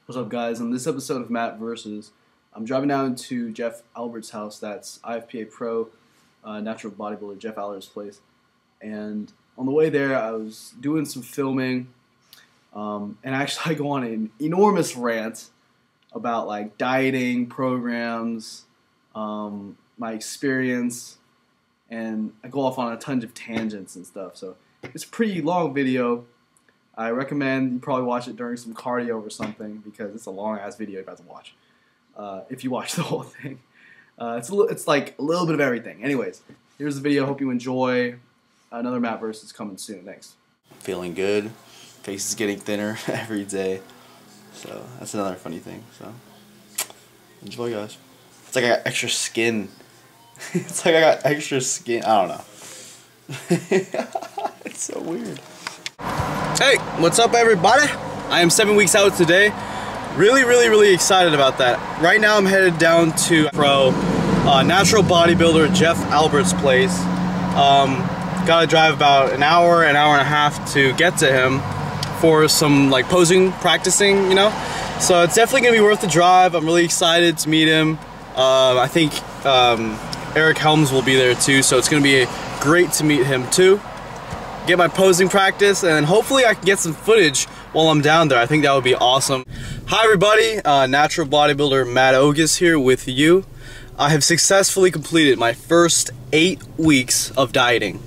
What's up, guys? On this episode of Matt Versus, I'm driving down to Jeff Albert's house. That's IFPA Pro, natural bodybuilder Jeff Albert's place. And on the way there, I was doing some filming, and actually I go on an enormous rant about like dieting programs, my experience, and I go off on a ton of tangents and stuff. So it's a pretty long video. I recommend you probably watch it during some cardio or something because it's a long-ass video you have to watch. If you watch the whole thing, it's like a little bit of everything. Anyways, here's the video. Hope you enjoy. Another Matt Versus coming soon. Thanks. Feeling good. Face is getting thinner every day. So that's another funny thing. So enjoy, guys. It's like I got extra skin. It's like I got extra skin. I don't know. It's so weird. Hey, what's up, everybody? I am 7 weeks out today. Really excited about that. Right now I'm headed down to Pro, natural bodybuilder Jeff Albert's place. Gotta drive about an hour and a half to get to him for some like posing, practicing, you know? So it's definitely gonna be worth the drive. I'm really excited to meet him. I think Eric Helms will be there too, so it's gonna be great to meet him too. Get my posing practice, and hopefully I can get some footage while I'm down there. I think that would be awesome. Hi everybody, natural bodybuilder Matt Ogus here with you. I have successfully completed my first 8 weeks of dieting.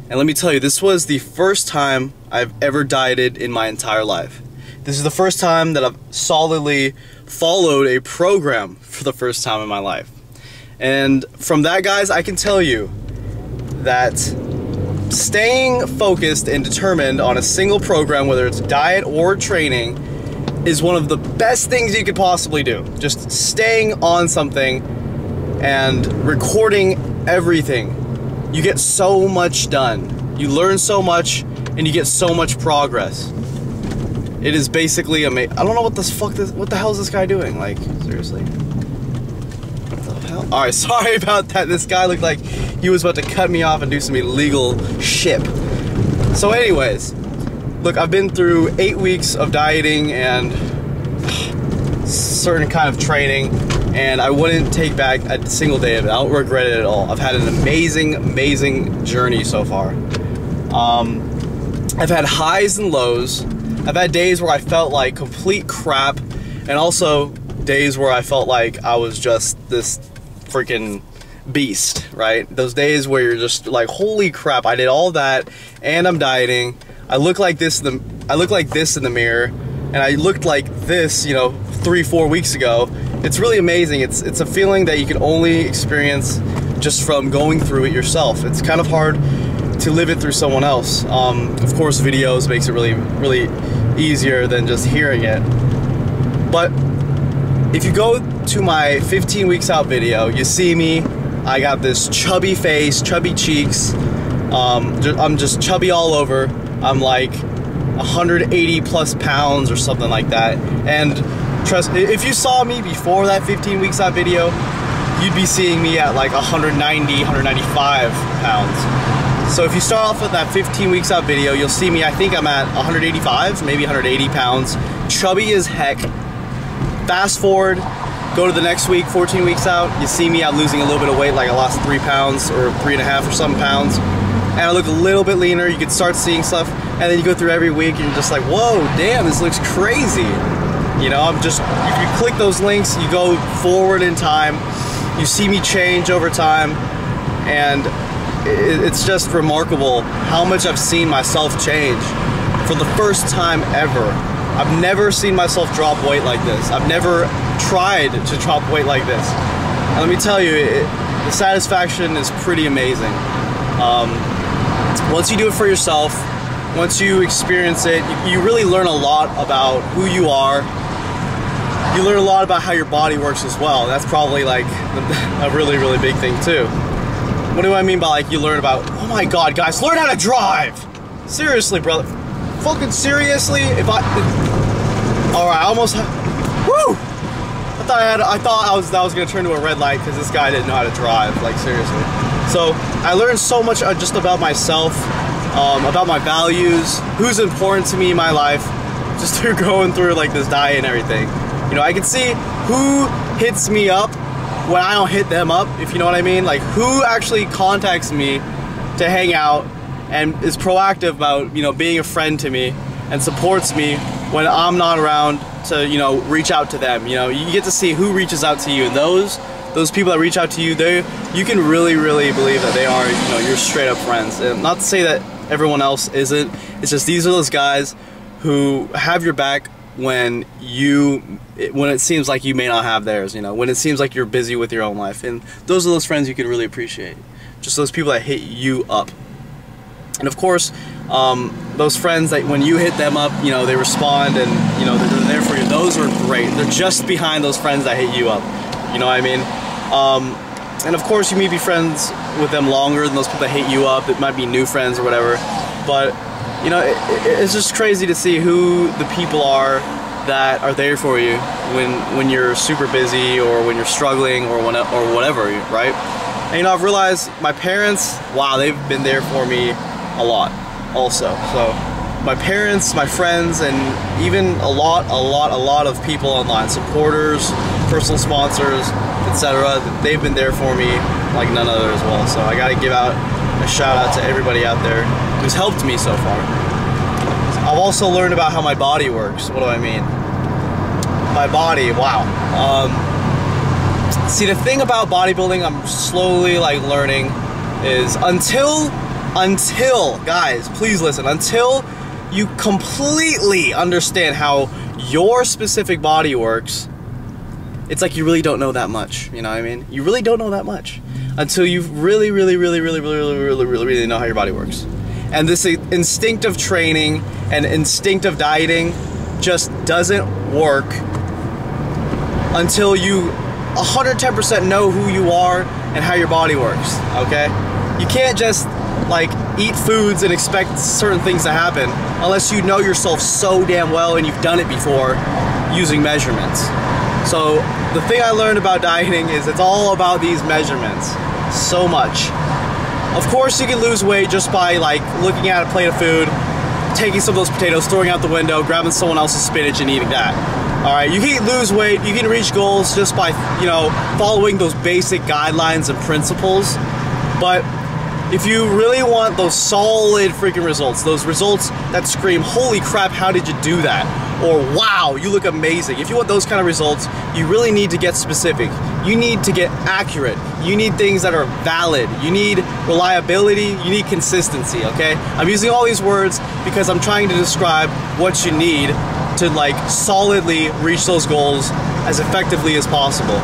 And let me tell you, this was the first time I've ever dieted in my entire life. This is the first time that I've solidly followed a program for the first time in my life. And from that, guys, I can tell you that staying focused and determined on a single program, whether it's diet or training, is one of the best things you could possibly do. Just staying on something and recording everything. You get so much done. You learn so much and you get so much progress. It is basically amazing. I don't know what the hell is this guy doing? Like, seriously? What the hell? Alright, sorry about that. This guy looked like he was about to cut me off and do some illegal shit. So anyways, look, I've been through 8 weeks of dieting and certain kind of training, and I wouldn't take back a single day of it. I don't regret it at all. I've had an amazing journey so far. I've had highs and lows. I've had days where I felt like complete crap, and also days where I felt like I was just this freaking beast, right? Those days where you're just like, holy crap, I did all that and I'm dieting. I look like this in the mirror, and I looked like this, you know, 3-4 weeks ago. It's really amazing. It's a feeling that you can only experience just from going through it yourself. It's kind of hard to live it through someone else. Of course, videos makes it really easier than just hearing it. But if you go to my 15 weeks out video, you see me. I got this chubby face, chubby cheeks. I'm just chubby all over. I'm like 180 plus pounds or something like that. And trust, if you saw me before that 15 weeks out video, you'd be seeing me at like 190, 195 pounds. So if you start off with that 15 weeks out video, you'll see me, I think I'm at 185, maybe 180 pounds, chubby as heck. Fast forward, go to the next week, 14 weeks out, you see me out losing a little bit of weight, like I lost 3 pounds or 3.5 or some pounds. And I look a little bit leaner. You can start seeing stuff, and then you go through every week and you're just like, whoa, damn, this looks crazy. You know, if you click those links, you go forward in time, you see me change over time, and it's just remarkable how much I've seen myself change for the first time ever. I've never seen myself drop weight like this. I've never tried to drop weight like this. And let me tell you, the satisfaction is pretty amazing. Once you do it for yourself, once you experience it, you really learn a lot about who you are. You learn a lot about how your body works as well. That's probably like a really big thing too. What do I mean by like you learn about, oh my god, guys, learn how to drive! Seriously, brother. Fucking seriously, alright, I almost, woo! I thought that was gonna turn to a red light because this guy didn't know how to drive, like seriously. So I learned so much just about myself, about my values, who's important to me in my life, just through going through like this diet and everything. You know, I can see who hits me up when I don't hit them up, if you know what I mean. Like, who actually contacts me to hang out and is proactive about, you know, being a friend to me and supports me when I'm not around to, you know, reach out to them. You know, you get to see who reaches out to you, and those people that reach out to you, you can really believe that they are, you know, your straight up friends. And not to say that everyone else isn't, it's just these are those guys who have your back when it seems like you may not have theirs, you know, when it seems like you're busy with your own life. And those are those friends you can really appreciate. Just those people that hit you up. And of course, those friends that when you hit them up, you know, they respond and, you know, they're there for you. Those are great. They're just behind those friends that hit you up. You know what I mean? And of course, you may be friends with them longer than those people that hit you up. It might be new friends or whatever. But, you know, it's just crazy to see who the people are that are there for you when you're super busy or when you're struggling or whatever, right? And, you know, I've realized my parents, wow, they've been there for me a lot also. So my parents, my friends, and even a lot of people online, supporters, personal sponsors, etc. They've been there for me like none other as well. So I gotta give out a shout out to everybody out there who's helped me so far. I've also learned about how my body works. What do I mean? My body, wow. See, the thing about bodybuilding I'm slowly like learning is until guys, please listen, until you completely understand how your specific body works, it's like you really don't know that much, you know what I mean? You really don't know that much until you really know how your body works. And this instinctive training and instinctive dieting just doesn't work until you 110% know who you are and how your body works, okay? You can't just like eat foods and expect certain things to happen unless you know yourself so damn well and you've done it before using measurements. So the thing I learned about dieting is it's all about these measurements so much. Of course you can lose weight just by like looking at a plate of food, taking some of those potatoes, throwing out the window, grabbing someone else's spinach and eating that. Alright, you can lose weight, you can reach goals just by, you know, following those basic guidelines and principles. But if you really want those solid freaking results, those results that scream, holy crap, how did you do that? Or wow, you look amazing. If you want those kind of results, you really need to get specific. You need to get accurate. You need things that are valid. You need reliability. You need consistency, okay? I'm using all these words because I'm trying to describe what you need to like solidly reach those goals as effectively as possible.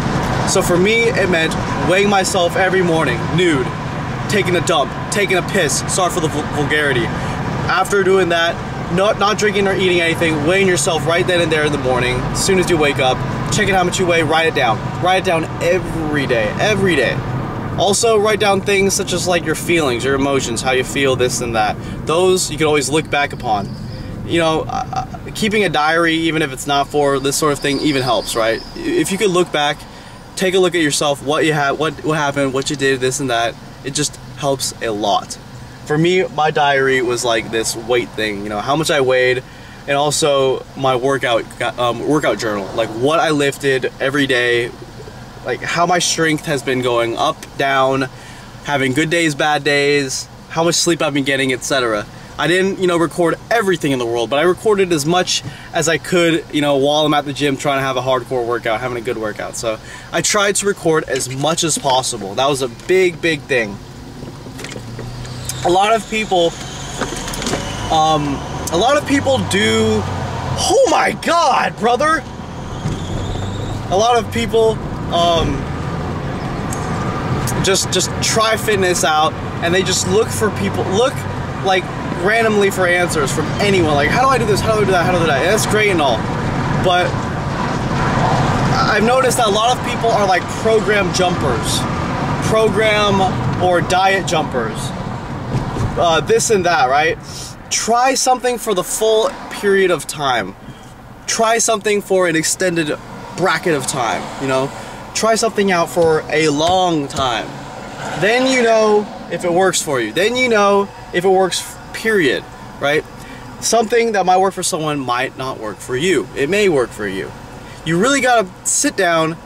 So for me, it meant weighing myself every morning, nude, taking a dump, taking a piss, sorry for the vulgarity. After doing that, not drinking or eating anything, weighing yourself right then and there in the morning, as soon as you wake up, checking how much you weigh, write it down. Write it down every day. Also, write down things such as like your feelings, your emotions, how you feel, this and that. Those you can always look back upon. You know, keeping a diary, even if it's not for this sort of thing, even helps, right? If you could look back, take a look at yourself, what you had, what happened, what you did, this and that, it just helps a lot. For me, my diary was like this weight thing, you know, how much I weighed, and also my workout journal, like what I lifted every day, like how my strength has been going up, down, having good days, bad days, how much sleep I've been getting, etc. I didn't, you know, record everything in the world, but I recorded as much as I could, you know, while I'm at the gym trying to have a hardcore workout, having a good workout. So I tried to record as much as possible. That was a big thing. A lot of people do, oh my God, brother. A lot of people just try fitness out and they just look like randomly for answers from anyone, like how do I do this, how do I do that, how do I do that. And that's great and all, but I've noticed that a lot of people are like program jumpers, program or diet jumpers, this and that, right? Try something for the full period of time. Try something for an extended bracket of time, you know? Try something out for a long time. Then you know if it works for you. Then you know if it works, period, right? Something that might work for someone might not work for you. It may work for you. You really gotta sit down,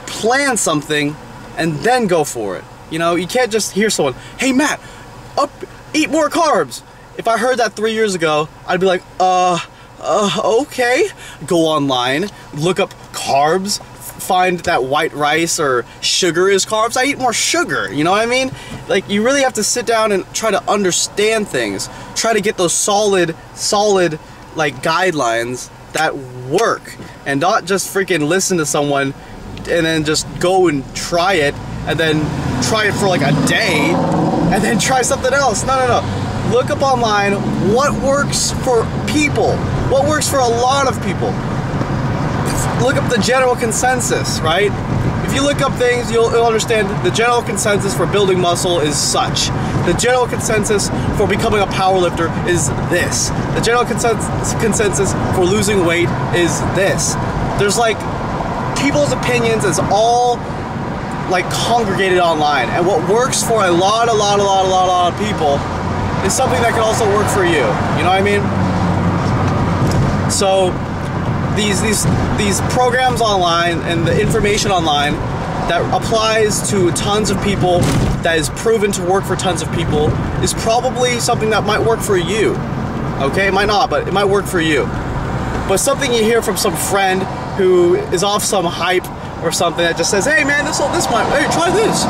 plan something, and then go for it. You know, you can't just hear someone, hey Matt, eat more carbs. If I heard that 3 years ago, I'd be like, okay. Go online, look up carbs, find that white rice or sugar is carbs. I eat more sugar, you know what I mean? Like, you really have to sit down and try to understand things. Try to get those solid, like, guidelines that work. And not just freaking listen to someone and then just go and try it, and then try it for like a day, and then try something else. No. Look up online what works for people. What works for a lot of people. Look up the general consensus, right? If you look up things, you'll understand the general consensus for building muscle is such. The general consensus for becoming a powerlifter is this. The general consensus for losing weight is this. There's like, people's opinions is all like congregated online, and what works for a lot of people is something that can also work for you. You know what I mean? So these programs online and the information online that applies to tons of people, that is proven to work for tons of people, is probably something that might work for you. Okay, it might not, but it might work for you. But something you hear from some friend who is off some hype or something that just says, hey man, this might, hey, try this.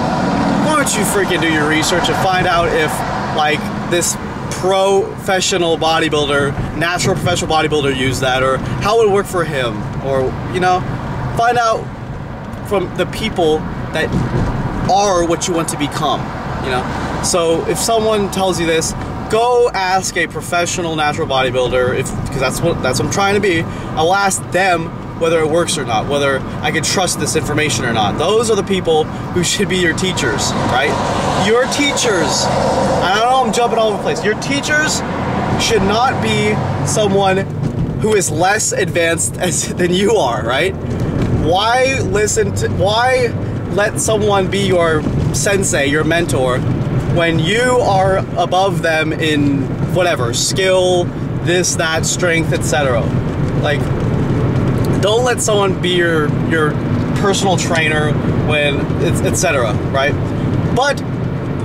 Why don't you freaking do your research and find out if, like, this professional bodybuilder, natural professional bodybuilder used that, or how it would work for him, or, you know, find out from the people that are what you want to become, you know? So if someone tells you this, go ask a professional natural bodybuilder, because that's what I'm trying to be. I will ask them whether it works or not, whether I can trust this information or not. Those are the people who should be your teachers, right? Your teachers, I don't know, I'm jumping all over the place. Your teachers should not be someone who is less advanced than you are, right? Why let someone be your sensei, your mentor, when you are above them in whatever, skill, this, that, strength, etc. Like, don't let someone be your personal trainer when it's etc. Right? But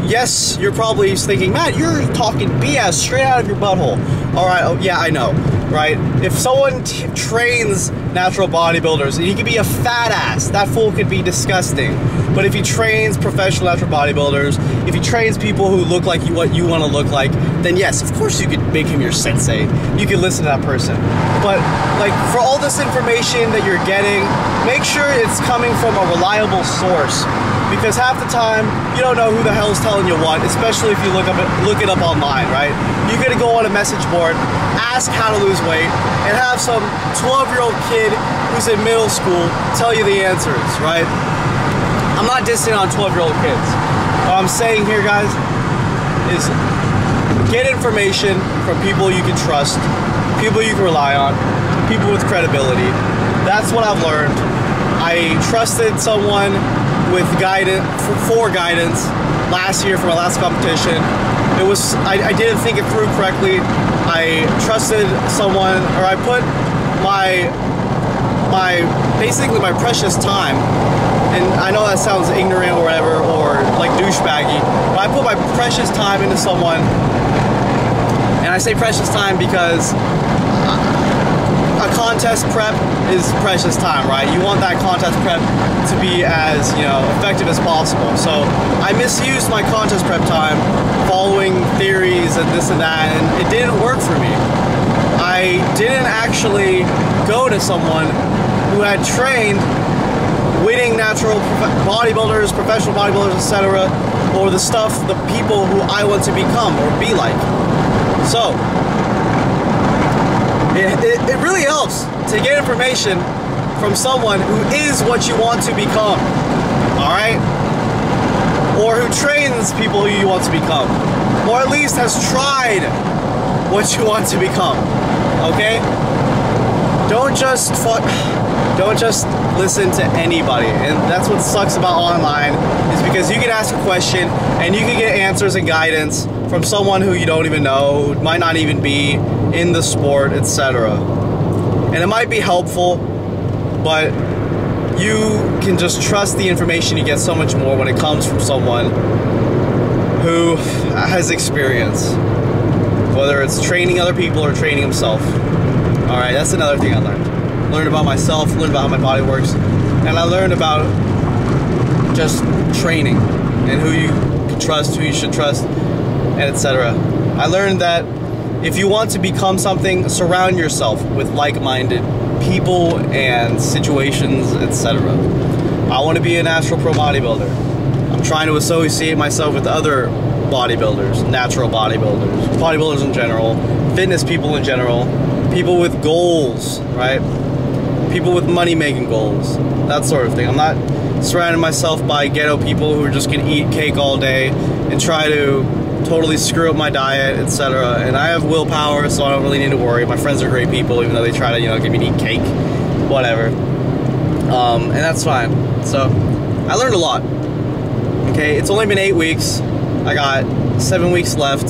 yes, you're probably thinking, Matt, you're talking BS straight out of your butthole. All right, oh, yeah, I know, right? If someone trains natural bodybuilders, he could be a fat ass. That fool could be disgusting. But if he trains professional natural bodybuilders, if he trains people who look like what you want to look like, then yes, of course you could make him your sensei. You could listen to that person. But like, for all this information that you're getting, make sure it's coming from a reliable source. Because half the time, you don't know who the hell's telling you what, especially if you look it up online, right? You're gonna go on a message board, ask how to lose weight, and have some 12-year-old kid who's in middle school tell you the answers, right? I'm not dissing on 12-year-old kids. What I'm saying here, guys, is get information from people you can trust, people you can rely on, people with credibility. That's what I've learned. I trusted someone with guidance, for guidance last year for my last competition. It was, I didn't think it through correctly. I trusted someone, or I put basically my precious time, and I know that sounds ignorant or whatever, or like douchebaggy, but I put my precious time into someone. And I say precious time because a contest prep is precious time, right? You want that contest prep to be as, you know, effective as possible. So I misused my contest prep time following theories and this and that, and it didn't work for me. I didn't actually go to someone who had trained winning natural bodybuilders, professional bodybuilders, etc., or the people who I want to become or be like. So it really helps to get information from someone who is what you want to become, all right? Or who trains people who you want to become, or at least has tried what you want to become, okay? Don't just listen to anybody. And that's what sucks about online, is because you can ask a question and you can get answers and guidance from someone who you don't even know, who might not even be in the sport, etc. And it might be helpful, but you can just trust the information you get so much more when it comes from someone who has experience, whether it's training other people or training himself. Alright, that's another thing I learned. Learned about myself, learned about how my body works, and I learned about just training and who you can trust, who you should trust, and etc. I learned that if you want to become something, surround yourself with like-minded people and situations, etc. I want to be a natural pro bodybuilder. I'm trying to associate myself with other bodybuilders, natural bodybuilders, bodybuilders in general, fitness people in general, people with goals, right? People with money-making goals, that sort of thing. I'm not surrounding myself by ghetto people who are just going to eat cake all day and try to totally screw up my diet, etc. And I have willpower, so I don't really need to worry. My friends are great people, even though they try to, you know, get me to eat cake, whatever. And that's fine. So I learned a lot. Okay, it's only been 8 weeks. I got 7 weeks left,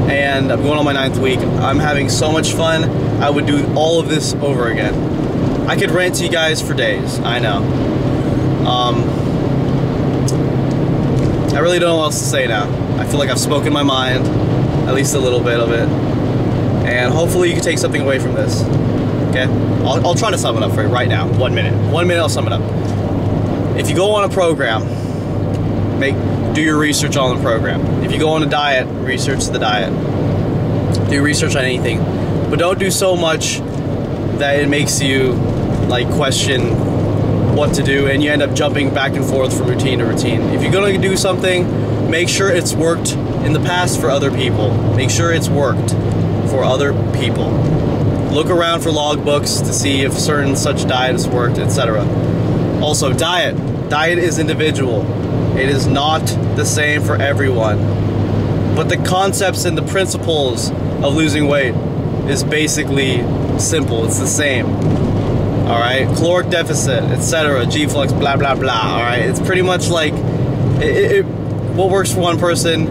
and I'm going on my 9th week. I'm having so much fun. I would do all of this over again. I could rant to you guys for days. I know. I really don't know what else to say now. I feel like I've spoken my mind, at least a little bit of it, and hopefully you can take something away from this. Okay? I'll try to sum it up for you right now. 1 minute. 1 minute, I'll sum it up. If you go on a program, do your research on the program. If you go on a diet, research the diet. Do research on anything, but don't do so much that it makes you like question what to do, and you end up jumping back and forth from routine to routine. If you're going to do something, make sure it's worked in the past for other people. Make sure it's worked for other people. Look around for logbooks to see if certain such diet has worked, etc. Also, diet. Diet is individual. It is not the same for everyone. But the concepts and the principles of losing weight is basically simple. It's the same. Alright? Caloric deficit, etc. G-flux, blah, blah, blah. Alright? It's pretty much like what works for one person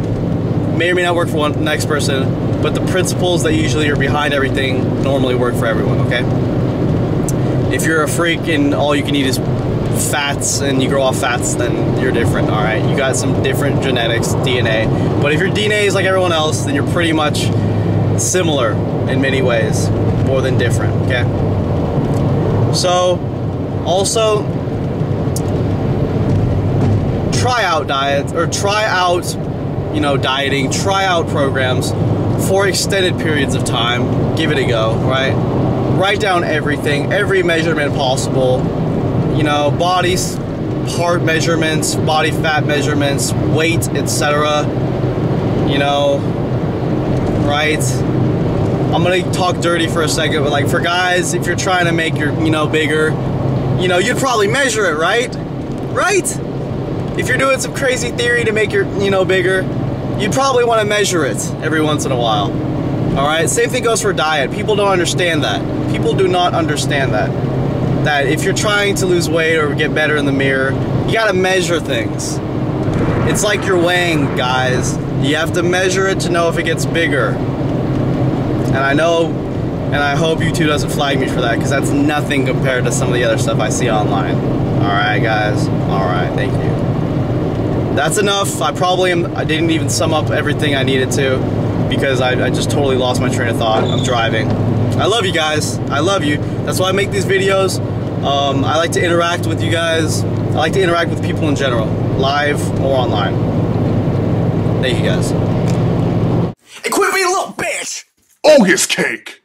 may or may not work for the next person, but the principles that usually are behind everything normally work for everyone, okay? If you're a freak and all you can eat is fats and you grow off fats, then you're different, alright? You got some different genetics, DNA. But if your DNA is like everyone else, then you're pretty much similar in many ways, more than different, okay? So, also, try out diets, or try out, you know, dieting, try out programs for extended periods of time. Give it a go, right? Write down everything, every measurement possible, you know, body part measurements, body fat measurements, weight, etc. You know, right? I'm gonna talk dirty for a second, but like for guys, if you're trying to make your, you know, bigger, you know, you'd probably measure it, right? Right? If you're doing some crazy theory to make your, you know, bigger, you'd probably want to measure it every once in a while. Alright? Same thing goes for diet. People don't understand that. People do not understand that. That if you're trying to lose weight or get better in the mirror, you gotta measure things. It's like you're weighing, guys. You have to measure it to know if it gets bigger. And I know, and I hope YouTube doesn't flag me for that, because that's nothing compared to some of the other stuff I see online. Alright, guys. Alright, thank you. That's enough. I didn't even sum up everything I needed to, because I just totally lost my train of thought. I'm driving. I love you guys. I love you. That's why I make these videos. I like to interact with you guys. I like to interact with people in general, live or online. Thank you guys. And quit being a little bitch! Ogus cake!